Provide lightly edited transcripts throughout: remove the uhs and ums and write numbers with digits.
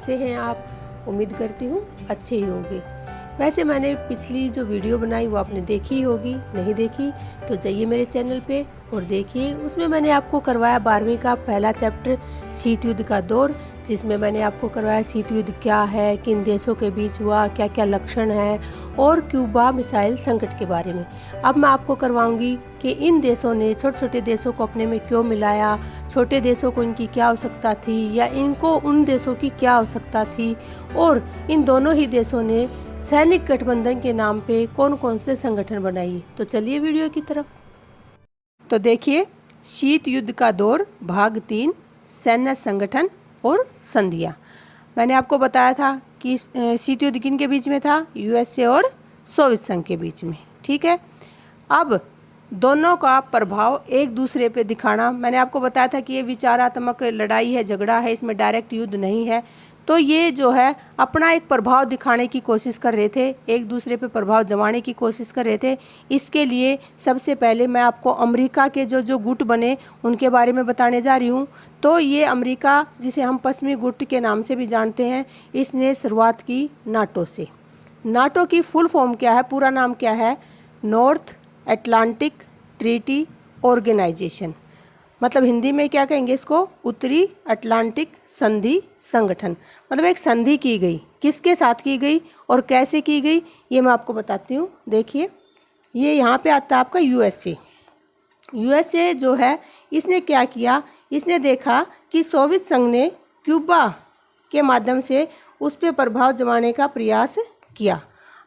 कैसे हैं आप? उम्मीद करती हूँ अच्छे ही होंगे। वैसे मैंने पिछली जो वीडियो बनाई वो आपने देखी ही होगी, नहीं देखी तो जाइए मेरे चैनल पे और देखिए। उसमें मैंने आपको करवाया 12वीं का पहला चैप्टर शीत युद्ध का दौर, जिसमें मैंने आपको करवाया शीत युद्ध क्या है, किन देशों के बीच हुआ, क्या क्या लक्षण है और क्यूबा मिसाइल संकट के बारे में। अब मैं आपको करवाऊंगी कि इन देशों ने छोटे छोटे देशों को अपने में क्यों मिलाया, छोटे देशों को इनकी क्या आवश्यकता थी या इनको उन देशों की क्या आवश्यकता थी, और इन दोनों ही देशों ने सैनिक गठबंधन के नाम पे कौन कौन से संगठन बनाए। तो चलिए वीडियो की तरफ। तो देखिए, शीत युद्ध का दौर भाग 3, सैन्य संगठन और संधियाँ। मैंने आपको बताया था कि शीत युद्ध किन के बीच में था, यूएसए और सोवियत संघ के बीच में। ठीक है, अब दोनों का प्रभाव एक दूसरे पे दिखाना। मैंने आपको बताया था कि ये विचारात्मक लड़ाई है, झगड़ा है, इसमें डायरेक्ट युद्ध नहीं है। तो ये जो है अपना एक प्रभाव दिखाने की कोशिश कर रहे थे, एक दूसरे पे प्रभाव जमाने की कोशिश कर रहे थे। इसके लिए सबसे पहले मैं आपको अमेरिका के जो गुट बने उनके बारे में बताने जा रही हूँ। तो ये अमेरिका, जिसे हम पश्चिमी गुट के नाम से भी जानते हैं, इसने शुरुआत की नाटो से। नाटो की फुल फॉर्म क्या है, पूरा नाम क्या है? North Atlantic Treaty Organization. मतलब हिंदी में क्या कहेंगे इसको? उत्तरी अटलांटिक संधि संगठन। मतलब एक संधि की गई, किसके साथ की गई और कैसे की गई ये मैं आपको बताती हूँ। देखिए, ये यहाँ पे आता है आपका यूएसए। यूएसए जो है इसने क्या किया, इसने देखा कि सोवियत संघ ने क्यूबा के माध्यम से उस पर प्रभाव जमाने का प्रयास किया।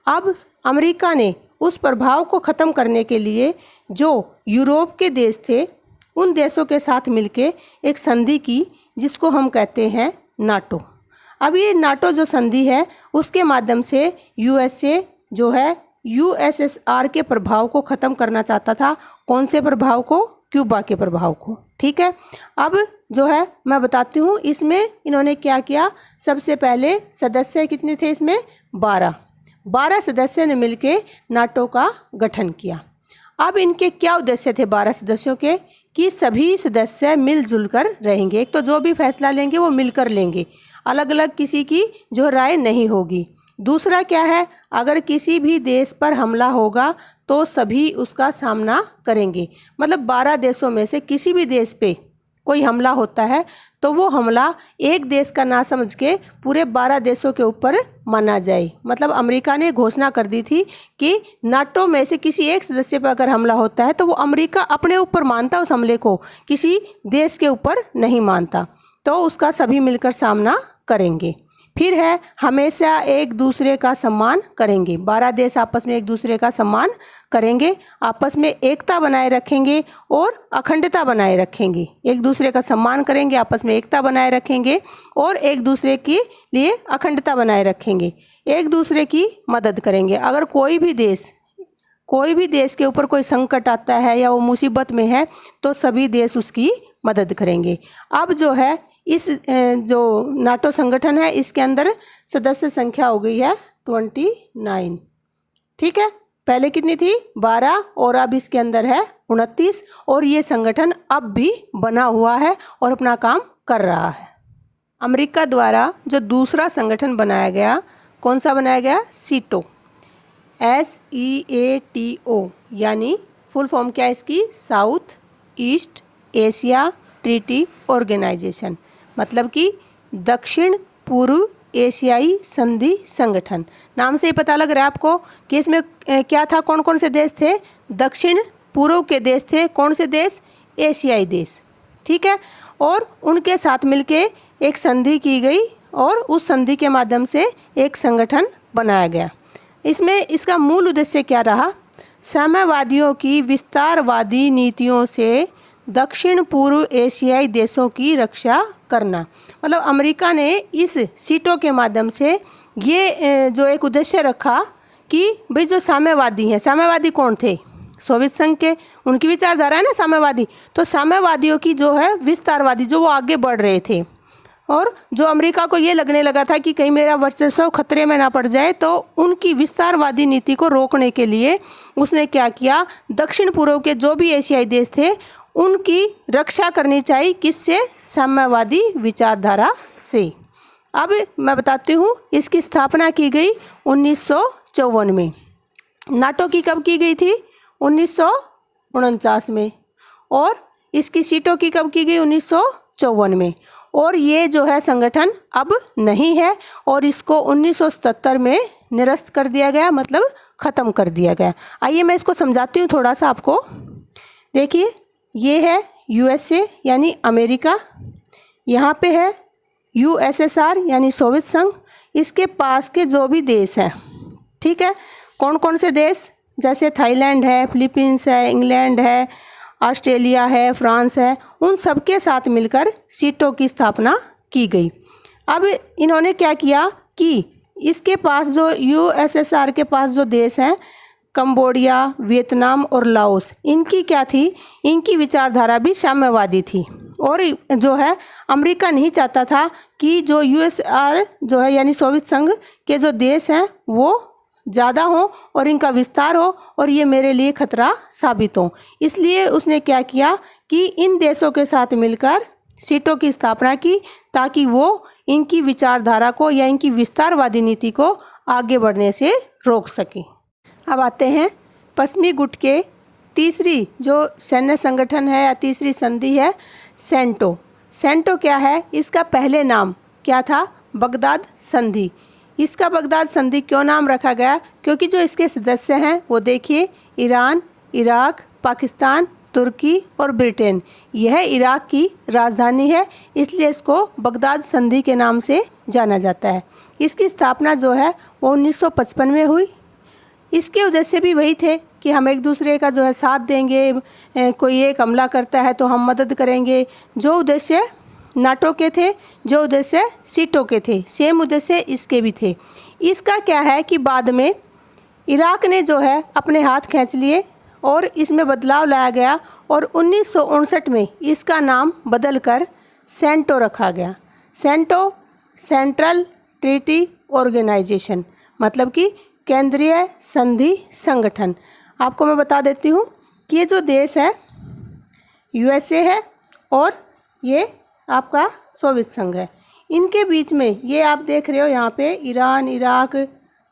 अब अमेरिका ने उस प्रभाव को ख़त्म करने के लिए जो यूरोप के देश थे उन देशों के साथ मिलके एक संधि की, जिसको हम कहते हैं नाटो। अब ये नाटो जो संधि है उसके माध्यम से यूएसए जो है यूएसएसआर के प्रभाव को ख़त्म करना चाहता था। कौन से प्रभाव को? क्यूबा के प्रभाव को। ठीक है, अब जो है मैं बताती हूँ इसमें इन्होंने क्या किया। सबसे पहले सदस्य कितने थे इसमें? 12 सदस्य ने मिलके नाटो का गठन किया। अब इनके क्या उद्देश्य थे 12 सदस्यों के? कि सभी सदस्य मिलजुल कर रहेंगे। एक तो जो भी फैसला लेंगे वो मिलकर लेंगे, अलग अलग किसी की जो राय नहीं होगी। दूसरा क्या है? अगर किसी भी देश पर हमला होगा तो सभी उसका सामना करेंगे। मतलब 12 देशों में से किसी भी देश पे कोई हमला होता है तो वो हमला एक देश का ना समझ के पूरे 12 देशों के ऊपर माना जाए। मतलब अमेरिका ने घोषणा कर दी थी कि नाटो में से किसी एक सदस्य पर अगर हमला होता है तो वो अमेरिका अपने ऊपर मानता उस हमले को, किसी देश के ऊपर नहीं मानता, तो उसका सभी मिलकर सामना करेंगे। फिर है हमेशा एक दूसरे का सम्मान करेंगे। 12 देश आपस में एक दूसरे का सम्मान करेंगे, आपस में एकता बनाए रखेंगे और अखंडता बनाए रखेंगे। एक दूसरे का सम्मान करेंगे, आपस में एकता बनाए रखेंगे और एक दूसरे के लिए अखंडता बनाए रखेंगे। एक दूसरे की मदद करेंगे। अगर कोई भी देश के ऊपर कोई संकट आता है या वो मुसीबत में है तो सभी देश उसकी मदद करेंगे। अब जो है इस जो नाटो संगठन है इसके अंदर सदस्य संख्या हो गई है 29। ठीक है, पहले कितनी थी? 12 और अब इसके अंदर है 29। और ये संगठन अब भी बना हुआ है और अपना काम कर रहा है। अमेरिका द्वारा जो दूसरा संगठन बनाया गया, कौन सा बनाया गया? सीटो, SEATO, यानी फुल फॉर्म क्या है इसकी? South East Asia Treaty Organization. मतलब कि दक्षिण पूर्व एशियाई संधि संगठन। नाम से ही पता लग रहा है आपको कि इसमें क्या था, कौन कौन से देश थे? दक्षिण पूर्व के देश थे। कौन से देश? एशियाई देश। ठीक है, और उनके साथ मिलके एक संधि की गई और उस संधि के माध्यम से एक संगठन बनाया गया। इसमें इसका मूल उद्देश्य क्या रहा? साम्यवादियों की विस्तारवादी नीतियों से दक्षिण पूर्व एशियाई देशों की रक्षा करना। मतलब अमेरिका ने इस सीटों के माध्यम से ये जो एक उद्देश्य रखा कि भाई जो साम्यवादी हैं, साम्यवादी कौन थे? सोवियत संघ के, उनकी विचारधारा है ना साम्यवादी। तो साम्यवादियों की जो है विस्तारवादी, जो वो आगे बढ़ रहे थे और जो अमेरिका को ये लगने लगा था कि कहीं मेरा वर्चस्व खतरे में ना पड़ जाए, तो उनकी विस्तारवादी नीति को रोकने के लिए उसने क्या किया? दक्षिण पूर्व के जो भी एशियाई देश थे उनकी रक्षा करनी चाहिए। किससे? साम्यवादी विचारधारा से। अब मैं बताती हूँ, इसकी स्थापना की गई 1954 में। नाटो की कब की गई थी? 1949 में। और इसकी सीटों की कब की गई? 1954 में। और ये जो है संगठन अब नहीं है और इसको 1977 में निरस्त कर दिया गया, मतलब ख़त्म कर दिया गया। आइए मैं इसको समझाती हूँ थोड़ा सा आपको। देखिए, ये है यूएसए यानी अमेरिका, यहाँ पे है यूएसएसआर यानी सोवियत संघ। इसके पास के जो भी देश हैं, ठीक है, कौन कौन से देश, जैसे थाईलैंड है, फिलीपींस है, इंग्लैंड है, ऑस्ट्रेलिया है, फ्रांस है, उन सबके साथ मिलकर सीटों की स्थापना की गई। अब इन्होंने क्या किया कि इसके पास जो यूएसएसआर के पास जो देश हैं, कंबोडिया, वियतनाम और लाओस, इनकी क्या थी? इनकी विचारधारा भी साम्यवादी थी। और जो है अमेरिका नहीं चाहता था कि जो यूएसआर जो है यानी सोवियत संघ के जो देश हैं वो ज़्यादा हो और इनका विस्तार हो और ये मेरे लिए खतरा साबित हो। इसलिए उसने क्या किया कि इन देशों के साथ मिलकर सीटों की स्थापना की, ताकि वो इनकी विचारधारा को या इनकी विस्तारवादी नीति को आगे बढ़ने से रोक सके। अब आते हैं पश्चिमी गुट के तीसरी जो सैन्य संगठन है या तीसरी संधि है, सेंटो। सेंटो क्या है? इसका पहले नाम क्या था? बगदाद संधि। इसका बगदाद संधि क्यों नाम रखा गया? क्योंकि जो इसके सदस्य हैं वो देखिए, ईरान, इराक, पाकिस्तान, तुर्की और ब्रिटेन। यह इराक की राजधानी है, इसलिए इसको बगदाद संधि के नाम से जाना जाता है। इसकी स्थापना जो है वो 1955 में हुई। इसके उद्देश्य भी वही थे कि हम एक दूसरे का जो है साथ देंगे, कोई एक हमला करता है तो हम मदद करेंगे। जो उद्देश्य नाटो के थे, जो उद्देश्य सीटों के थे, सेम उद्देश्य इसके भी थे। इसका क्या है कि बाद में इराक ने जो है अपने हाथ खींच लिए और इसमें बदलाव लाया गया और 1959 में इसका नाम बदलकर सेंटो रखा गया। सेंटो, सेंट्रल ट्रीटी ऑर्गेनाइजेशन, मतलब कि केंद्रीय संधि संगठन। आपको मैं बता देती हूँ कि ये जो देश है यूएसए है और ये आपका सोवियत संघ है। इनके बीच में ये आप देख रहे हो यहाँ पे ईरान, इराक,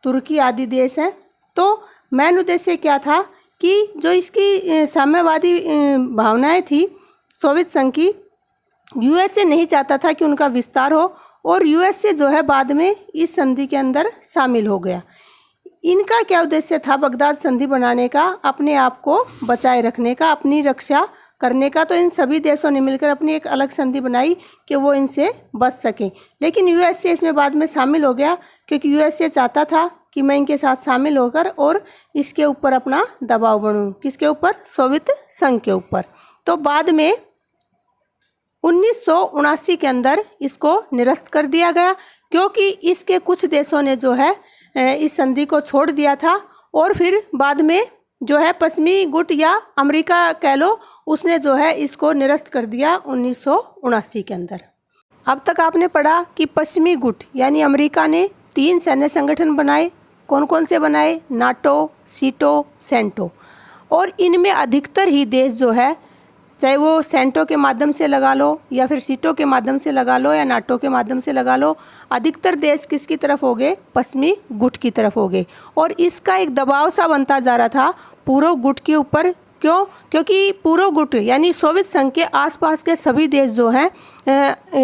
तुर्की आदि देश हैं। तो मेन उद्देश्य क्या था कि जो इसकी साम्यवादी भावनाएं थी सोवियत संघ की, यूएसए नहीं चाहता था कि उनका विस्तार हो और यूएसए जो है बाद में इस संधि के अंदर शामिल हो गया। इनका क्या उद्देश्य था बगदाद संधि बनाने का? अपने आप को बचाए रखने का, अपनी रक्षा करने का। तो इन सभी देशों ने मिलकर अपनी एक अलग संधि बनाई कि वो इनसे बच सकें। लेकिन यूएसए इसमें बाद में शामिल हो गया, क्योंकि यूएसए चाहता था कि मैं इनके साथ शामिल होकर और इसके ऊपर अपना दबाव बनाऊं। किसके ऊपर? सोवियत संघ के ऊपर। तो बाद में 1979 के अंदर इसको निरस्त कर दिया गया, क्योंकि इसके कुछ देशों ने जो है इस संधि को छोड़ दिया था। और फिर बाद में जो है पश्चिमी गुट या अमेरिका कह लो, उसने जो है इसको निरस्त कर दिया 1979 के अंदर। अब तक आपने पढ़ा कि पश्चिमी गुट यानी अमेरिका ने 3 सैन्य संगठन बनाए। कौन कौन से बनाए? नाटो, सीटो, सेंटो। और इनमें अधिकतर ही देश जो है, चाहे वो सेंटो के माध्यम से लगा लो या फिर सीटो के माध्यम से लगा लो या नाटो के माध्यम से लगा लो, अधिकतर देश किसकी तरफ हो गए? पश्चिमी गुट की तरफ हो गए। और इसका एक दबाव सा बनता जा रहा था पूर्व गुट के ऊपर। क्यों? क्योंकि पूर्व गुट यानी सोवियत संघ के आसपास के सभी देश जो हैं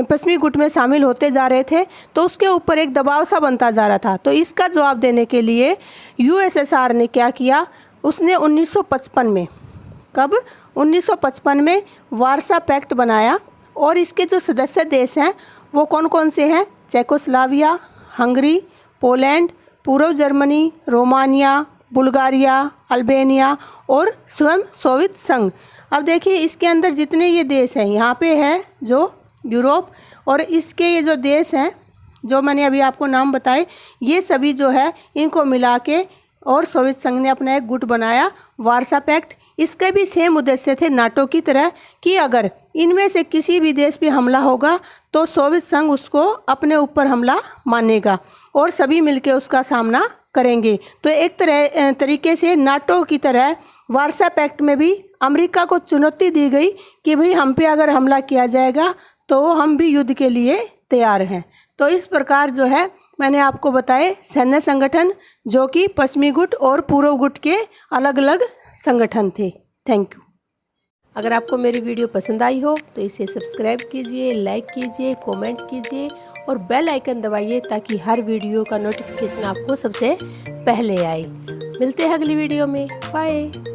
पश्चिमी गुट में शामिल होते जा रहे थे, तो उसके ऊपर एक दबाव सा बनता जा रहा था। तो इसका जवाब देने के लिए यूएसएसआर ने क्या किया? उसने 1955 में, कब? 1955 में वार्सा पैक्ट बनाया। और इसके जो सदस्य देश हैं वो कौन कौन से हैं? चेकोस्लोवाकिया, हंगरी, पोलैंड, पूर्व जर्मनी, रोमानिया, बुल्गारिया, अल्बानिया और स्वयं सोवियत संघ। अब देखिए इसके अंदर जितने ये देश हैं, यहाँ पे है जो यूरोप, और इसके ये जो देश हैं जो मैंने अभी आपको नाम बताए, ये सभी जो है इनको मिला के और सोवियत संघ ने अपना एक गुट बनाया, वार्सा पैक्ट। इसके भी सेम उद्देश्य थे नाटो की तरह कि अगर इनमें से किसी भी देश पे हमला होगा तो सोवियत संघ उसको अपने ऊपर हमला मानेगा और सभी मिलकर उसका सामना करेंगे। तो एक तरीके से नाटो की तरह वार्सा पैक्ट में भी अमेरिका को चुनौती दी गई कि भाई हम पे अगर हमला किया जाएगा तो हम भी युद्ध के लिए तैयार हैं। तो इस प्रकार जो है मैंने आपको बताए सैन्य संगठन, जो कि पश्चिमी गुट और पूर्व गुट के अलग अलग संगठन थे। Thank you. अगर आपको मेरी वीडियो पसंद आई हो तो इसे सब्सक्राइब कीजिए, लाइक कीजिए, कमेंट कीजिए और बेल आइकन दबाइए ताकि हर वीडियो का नोटिफिकेशन आपको सबसे पहले आए। मिलते हैं अगली वीडियो में। बाय।